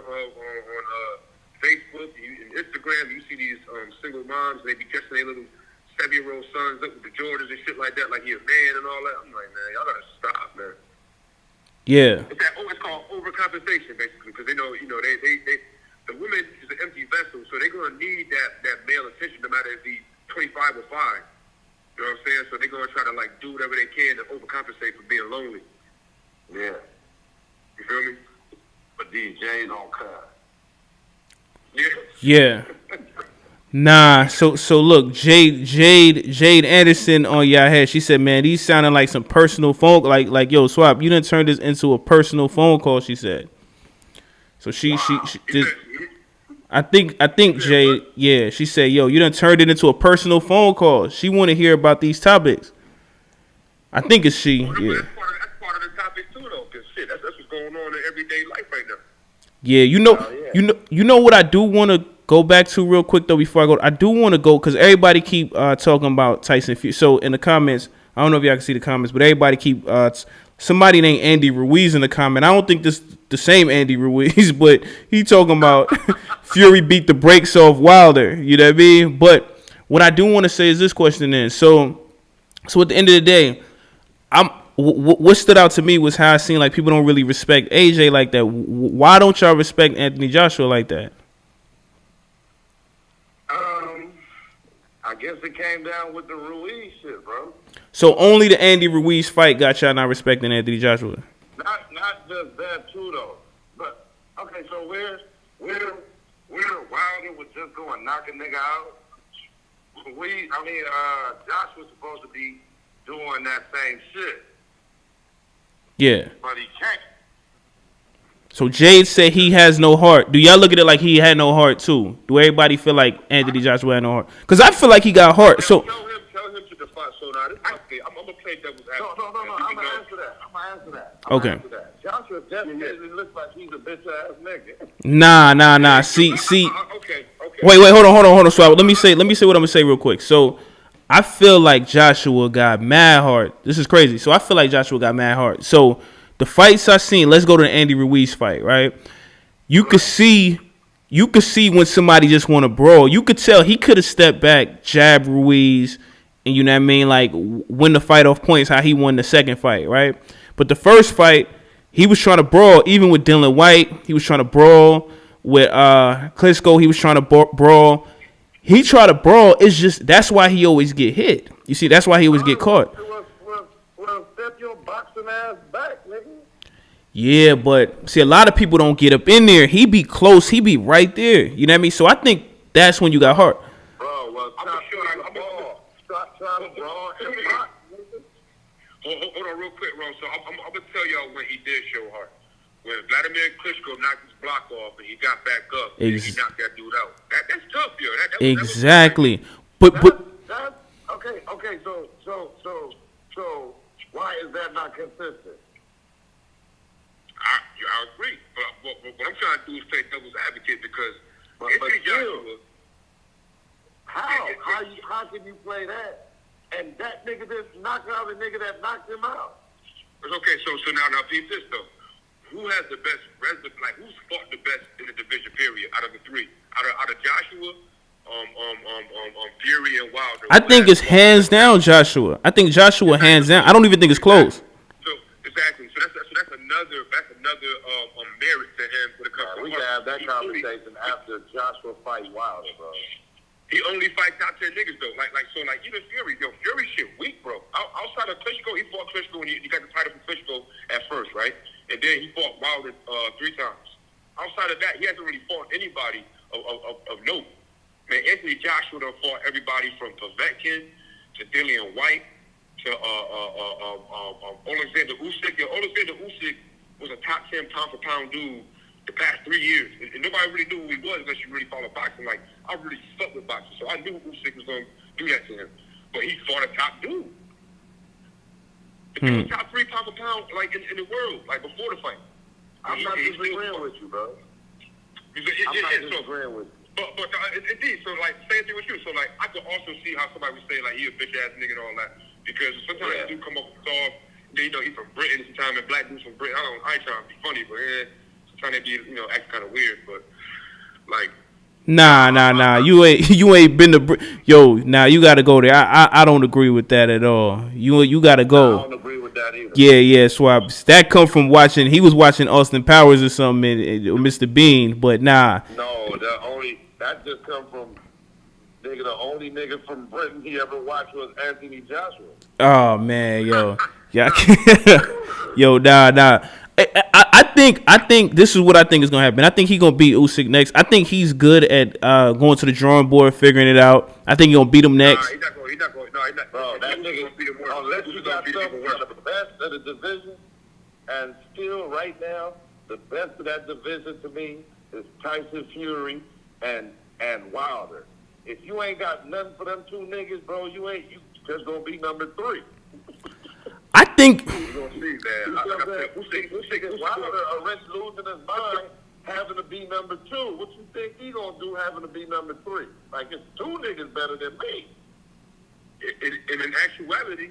Speaker 3: Facebook and Instagram, you see these single moms. They be catching their little 7-year-old sons up with the Jordans and shit like that, like he a man and all that. I'm like, man, y'all gotta stop, man.
Speaker 1: Yeah.
Speaker 3: It's called overcompensation, basically, because they know, the woman is an empty vessel, so they're gonna need that male attention, no matter if he's 25 or 5. You know what I'm saying? So they're gonna try to like do whatever they can to overcompensate for being lonely.
Speaker 2: Yeah.
Speaker 3: You feel me?
Speaker 2: But these J's don't cut.
Speaker 1: Yeah. Nah, so look, Jade Anderson on y'all head. She said, man, these sounding like some personal phone, like yo, Swap, you done turned this into a personal phone call. She said. So she I think Jade, yeah, she said, yo, you done turned it into a personal phone call. She want to hear about these topics. I think it's she. Yeah.
Speaker 3: That's part of the topic too, though, because shit, that's what's going on in everyday life right now.
Speaker 1: Yeah, you know what I do want to go back to real quick though before I go. I do want to go because everybody keep talking about Tyson Fury. So in the comments, I don't know if y'all can see the comments, but everybody keep somebody named Andy Ruiz in the comment. I don't think this the same Andy Ruiz, but he talking about Fury beat the brakes off Wilder. You know what I mean? But what I do want to say is this question then. So at the end of the day, what stood out to me was how I seen like people don't really respect AJ like that. Why don't y'all respect Anthony Joshua like that?
Speaker 2: I guess it came down with the Ruiz shit, bro.
Speaker 1: So only the Andy Ruiz fight got y'all not respecting Anthony Joshua.
Speaker 2: Not just that too though. But okay, so where Wilder was just going knock a nigga out. Josh was supposed to be doing that same shit.
Speaker 1: Yeah.
Speaker 2: But he can't.
Speaker 1: So Jade said he has no heart. Do y'all look at it like he had no heart too? Do everybody feel like Anthony Joshua had no heart? Because I feel like he got heart. So
Speaker 3: tell him to define. So now I'm gonna play devil's advocate.
Speaker 2: No. I'm gonna answer that.
Speaker 1: Okay.
Speaker 2: Joshua definitely looks like he's a bitch ass nigga.
Speaker 1: Nah. See.
Speaker 3: Okay.
Speaker 1: Wait. Hold on. So let me say what I'm gonna say real quick. So I feel like Joshua got mad heart. This is crazy. So I feel like Joshua got mad heart. So the fights I seen, let's go to the Andy Ruiz fight, right? You could see when somebody just want to brawl. You could tell he could have stepped back, jabbed Ruiz, and you know what I mean, like win the fight off points. How he won the second fight, right? But the first fight, he was trying to brawl. Even with Dylan White, he was trying to brawl. With Klitschko, he was trying to brawl. He tried to brawl. It's just that's why he always get hit. You see, that's why he always get caught.
Speaker 2: Well, step your boxing ass back, nigga.
Speaker 1: Yeah, but see, a lot of people don't get up in there. He be close. He be right there. You know what I mean? So I think that's when you got heart.
Speaker 2: Bro, well, stop trying to brawl and box, nigga. Hold on real quick, Ron. So I'm going to tell y'all when he did show heart. When Vladimir Klitschko knocked his block off and he got back up and he knocked that dude out. That's tough, yo.
Speaker 1: Exactly.
Speaker 2: But that's okay. So why is that not consistent? I agree. But what I'm trying to do is play devil's advocate because Joshua. How can you play that? And that nigga just knocked out a nigga that knocked him out. Okay, so now peep this though. Who has the best resume? Like who's fought the best in the division period out of the three? Out of Joshua, Fury and Wilder.
Speaker 1: I think it's hands down Joshua. I think Joshua hands down. I don't even think it's close.
Speaker 2: So exactly. So that's another merit to him when it comes to. We can have that conversation after Joshua fight Wilder, bro. He only fight top 10 niggas though. Like even Fury, Fury shit weak, bro. Outside of Klitschko, he fought Klitschko and he got the title from Klitschko at first, right? And then he fought Wilder 3 times. Outside of that, he hasn't really fought anybody of note. Man, Anthony Joshua done fought everybody from Povetkin to Dillian White to Alexander Usyk. Alexander Usyk was a top 10 pound for pound dude the past 3 years. And nobody really knew who he was unless you really follow boxing. Like, I really fuck with boxing, so I knew Usyk was going to do that to him. But he fought a top dude. He was top 3 pound for pound, like, in the world, like, before the fight. I'm not disagreeing with you, bro. I'm not disagreeing with you. But indeed, so, like, same thing with you. So, like, I could also see how somebody would say, like, he a bitch-ass nigga and all that. Because sometimes you do come up with soft, then, he's from Britain sometimes, and black dudes from Britain. I ain't trying to be funny, but, trying to be, act kind of weird, but, like,
Speaker 1: Nah. You ain't been to Nah, you gotta go there. I don't agree with that at all. You gotta go.
Speaker 2: I don't agree with that either.
Speaker 1: Yeah, Swaps. That come from watching. He was watching Austin Powers or something, Mr. Bean. But nah.
Speaker 2: No, that just come from nigga. The only nigga from Britain he ever watched was Anthony Joshua.
Speaker 1: Oh man, yo, nah. I think this is what I think is gonna happen. I think he's gonna beat Usyk next. I think he's good at going to the drawing board, figuring it out. I think he's gonna beat him next.
Speaker 2: He's not going. No, he's not. Bro, that nigga gonna beat him. Unless you got one of the best of the division, and still right now, the best of that division to me is Tyson Fury and Wilder. If you ain't got nothing for them 2 niggas, bro, you just gonna be number 3.
Speaker 1: I think
Speaker 2: you're gonna see, man. Usyk Wilder already losing his mind, having to be number 2. What you think he gonna do having to be number 3? Like it's 2 niggas better than me. In actuality,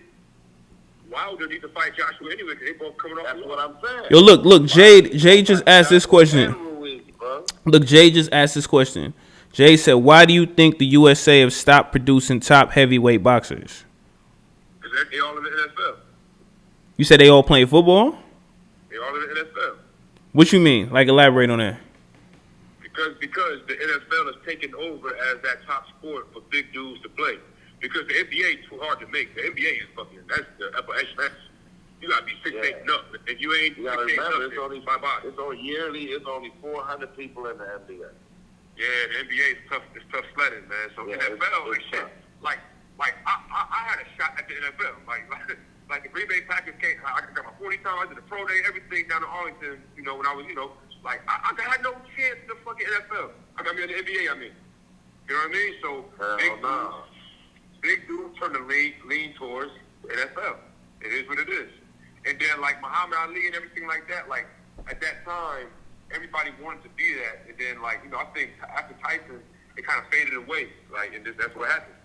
Speaker 2: Wilder need to fight Joshua anyway because they both coming off. That's what I'm saying.
Speaker 1: Yo, look, Jade just asked this question. Look, Jade just asked this question. Jay said, why do you think the USA have stopped producing top heavyweight boxers?
Speaker 2: Because they all in the NFL.
Speaker 1: You said they all playing football?
Speaker 2: They all in the NFL.
Speaker 1: What you mean? Like, elaborate on that.
Speaker 2: Because the NFL is taking over as that top sport for big dudes to play. Because the NBA is too hard to make. The NBA is fucking, that's the upper echelon. You gotta be 6'8" and up. If you ain't, you gotta remember, it's only yearly. It's only 400 people in the NBA. Yeah, the NBA is tough. It's tough sledding, man. So NFL is shit. Like I had a shot at the NFL. Like the Green Bay Packers came. I got my 40 times. I did the pro day, everything down in Arlington. When I was, like I had no chance in the fucking NFL. I mean, in the NBA. I mean, you know what I mean? So big dudes turn to lean towards NFL. It is what it is. And then like Muhammad Ali and everything like that. Like at that time, everybody wanted to be that. And then like I think after Tyson, it kind of faded away. Like and that's what happened.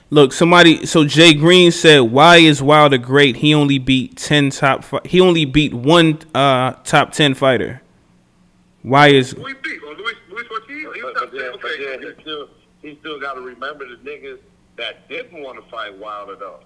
Speaker 1: Look, so Jay Green said, why is Wilder great? He only beat one top 10 fighter. Why is
Speaker 2: Who he beat? Luis Ortiz? He still got to remember the niggas that didn't want to fight Wilder though.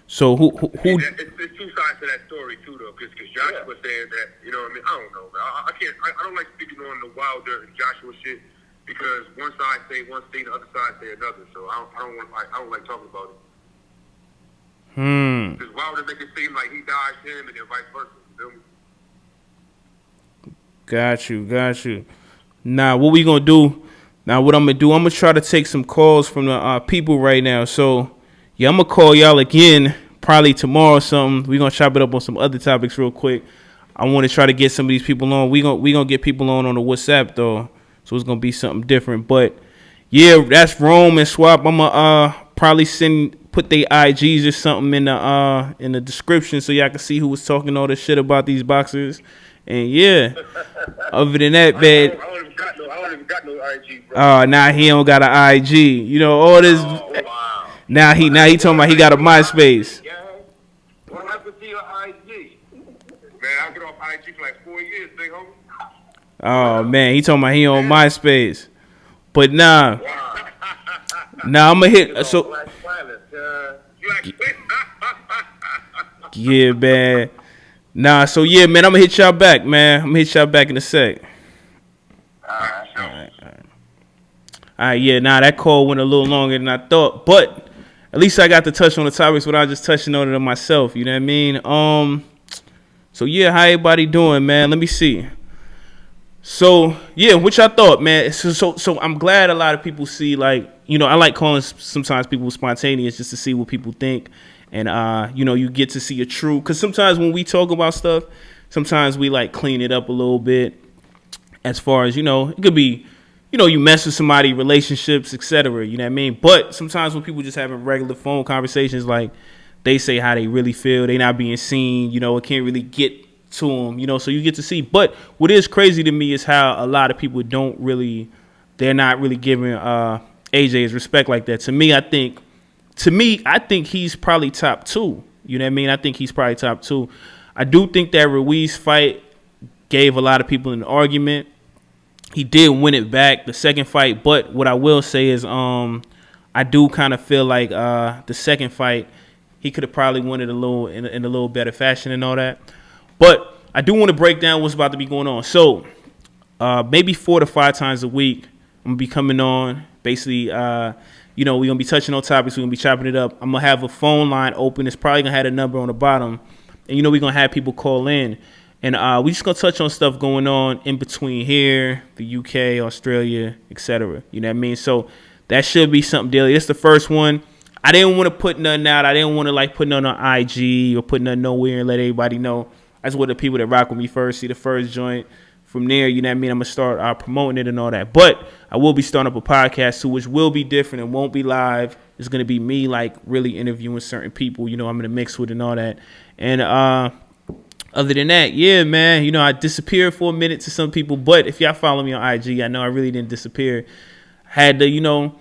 Speaker 1: So who?
Speaker 2: It's 2 sides to that story too, though, because Joshua was saying that I don't know, man. I don't like speaking on the Wilder and Joshua shit because one side say one thing, the other side say another. So I don't like talking about it. Because Wilder make it seem like he dodged him and then vice versa. You feel me?
Speaker 1: Got you. Now what we gonna do? Now, what I'm going to do, I'm going to try to take some calls from the people right now. So, yeah, I'm going to call y'all again probably tomorrow or something. We're going to chop it up on some other topics real quick. I want to try to get some of these people on. We gonna get people on the WhatsApp, though. So it's going to be something different. But, yeah, that's Rome and Swap. I'm going to probably put their IGs or something in the description so y'all can see who was talking all this shit about these boxers. And, yeah, other than that, man.
Speaker 3: I don't even got no IG, bro.
Speaker 1: Nah, he don't got an IG. You know, all this.
Speaker 2: Oh, wow.
Speaker 1: Now he talking about he got a MySpace.
Speaker 2: Yeah. What happened to your IG? Man, I've been off IG for like 4 years, big homie.
Speaker 1: Oh, man, he talking about he on MySpace. But nah, I'm going to hit. So,
Speaker 2: Black silence,
Speaker 1: yeah, man. Nah, so yeah, man, I'm going to hit y'all back, man. I'm going to hit y'all back in a sec. All right, yeah, that call went a little longer than I thought, but at least I got to touch on the topics without just touching on it myself, you know what I mean? So yeah, how everybody doing, man? Let me see. So, yeah, what y'all thought, man? So I'm glad a lot of people see, like, you know, I like calling sometimes people spontaneous just to see what people think. And, you know, you get to see a true, because sometimes when we talk about stuff, sometimes we, like, clean it up a little bit as far as, you know, it could be, you know, you mess with somebody, relationships, etc. You know what I mean? But sometimes when people just having regular phone conversations, like, they say how they really feel, they not being seen, you know, it can't really get to them, you know, so you get to see. But what is crazy to me is how a lot of people they're not really giving AJ his respect like that. To me, I think he's probably top 2. You know what I mean? I think he's probably top 2. I do think that Ruiz fight gave a lot of people an argument. He did win it back the second fight, but what I will say is I do kind of feel like the second fight he could have probably won it a little in a little better fashion and all that. But I do want to break down what's about to be going on. So maybe 4 to 5 times a week, I'm going to be coming on. Basically, you know, we're going to be touching on topics. We're going to be chopping it up. I'm going to have a phone line open. It's probably going to have a number on the bottom. And, you know, we're going to have people call in. And we just going to touch on stuff going on in between here, the UK, Australia, etc. You know what I mean? So that should be something daily. It's the first one. I didn't want to put nothing out. I didn't want to, like, put nothing on IG or put nothing nowhere and let everybody know. I just want the people that rock with me first see the first joint. From there, you know what I mean, I'm going to start promoting it and all that. But I will be starting up a podcast, too, which will be different and won't be live. It's going to be me, like, really interviewing certain people, you know, I'm going to mix with and all that. And other than that, yeah, man, you know, I disappeared for a minute to some people. But if y'all follow me on IG, I know I really didn't disappear. Had to, you know,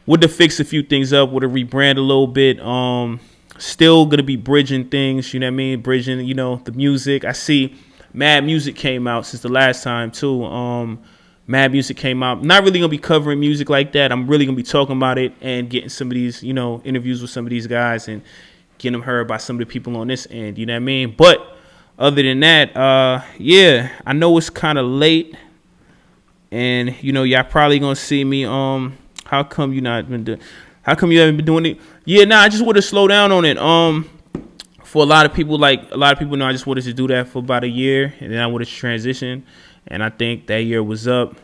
Speaker 1: would to fix a few things up, would to rebrand a little bit. Still going to be bridging things, you know what I mean? Bridging, you know, the music. I see Mad Music came out since the last time, too. Mad Music came out. Not really going to be covering music like that. I'm really going to be talking about it and getting some of these, you know, interviews with some of these guys and getting them heard by some of the people on this end, you know what I mean? But other than that, yeah, I know it's kind of late. And, you know, y'all probably going to see me. How come you not been doing? How come you haven't been doing it? Yeah, I just want to slow down on it. For a lot of people, know I just wanted to do that for about a year, and then I wanted to transition, and I think that year was up.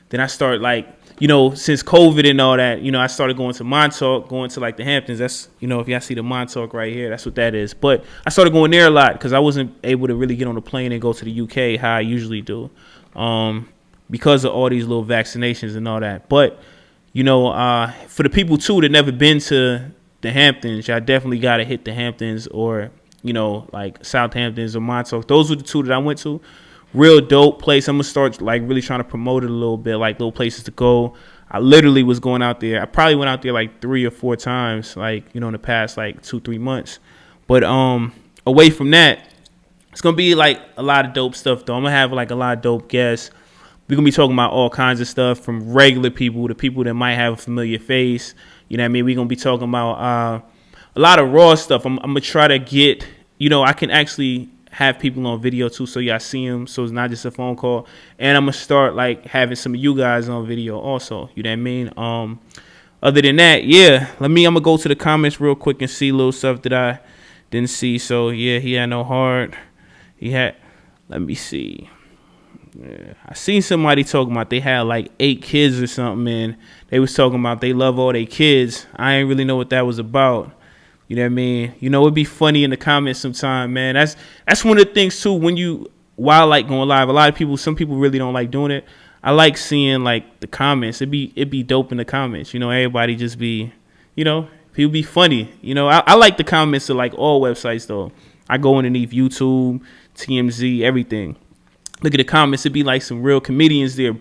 Speaker 1: Then I started, like, you know, since COVID and all that, you know, I started going to Montauk, going to, like, the Hamptons. That's, you know, if y'all see the Montauk right here, that's what that is. But I started going there a lot because I wasn't able to really get on the plane and go to the UK how I usually do, because of all these little vaccinations and all that. But you know, for the people, too, that never been to the Hamptons, y'all definitely got to hit the Hamptons or, you know, like Southamptons or Montauk. Those were the 2 that I went to. Real dope place. I'm going to start, like, really trying to promote it a little bit, like, little places to go. I literally was going out there. I probably went out there, like, 3 or 4 times, like, you know, in the past, like, 2-3 months. But away from that, it's going to be, like, a lot of dope stuff, though. I'm going to have, like, a lot of dope guests. We're going to be talking about all kinds of stuff from regular people to people that might have a familiar face. You know what I mean? We're going to be talking about a lot of raw stuff. I'm going to try to get, you know, I can actually have people on video too so y'all see them. So it's not just a phone call. And I'm going to start like having some of you guys on video also. You know what I mean? Other than that, yeah, I'm going to go to the comments real quick and see little stuff that I didn't see. So, yeah, he had no heart. Let me see. Yeah. I seen somebody talking about they had like 8 kids or something, and they was talking about they love all their kids. I ain't really know what that was about. You know what I mean? You know, it'd be funny in the comments sometime, man. That's one of the things too. While I like going live, some people really don't like doing it. I like seeing like the comments. It'd be dope in the comments. You know, everybody just be, you know, people be funny. You know, I like the comments of like all websites though. I go underneath YouTube, TMZ, everything. Look at the comments. It'd be like some real comedians there.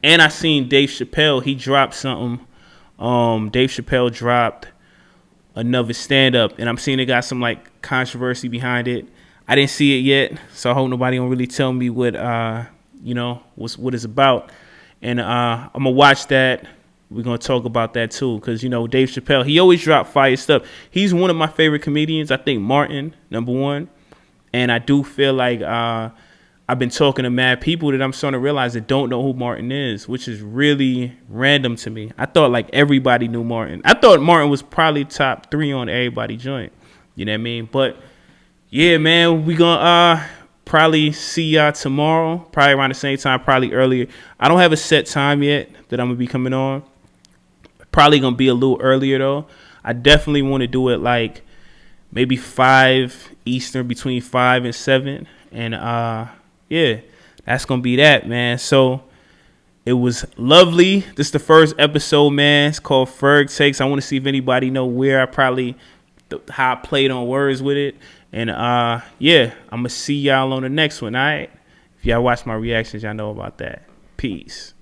Speaker 1: And I seen Dave Chappelle. He dropped something. Dave Chappelle dropped another stand-up, and I'm seeing it got some like controversy behind it. I didn't see it yet, so I hope nobody don't really tell me what what it's about. And I'm gonna watch that. We're gonna talk about that too, because you know Dave Chappelle, he always drop fire stuff. He's one of my favorite comedians. I think Martin, number one, and I do feel like I've been talking to mad people that I'm starting to realize that don't know who Martin is, which is really random to me. I thought like everybody knew Martin. I thought Martin was probably top 3 on everybody joint. You know what I mean? But yeah, man, we gonna probably see y'all tomorrow, probably around the same time, probably earlier. I don't have a set time yet that I'm gonna be coming on. Probably gonna be a little earlier though. I definitely want to do it like maybe 5 Eastern, between 5 and 7, and yeah, that's going to be that, man. So it was lovely. This is the first episode, man. It's called Ferg Takes. I want to see if anybody know where how I played on words with it. And yeah, I'm going to see y'all on the next one, all right? If y'all watch my reactions, y'all know about that. Peace.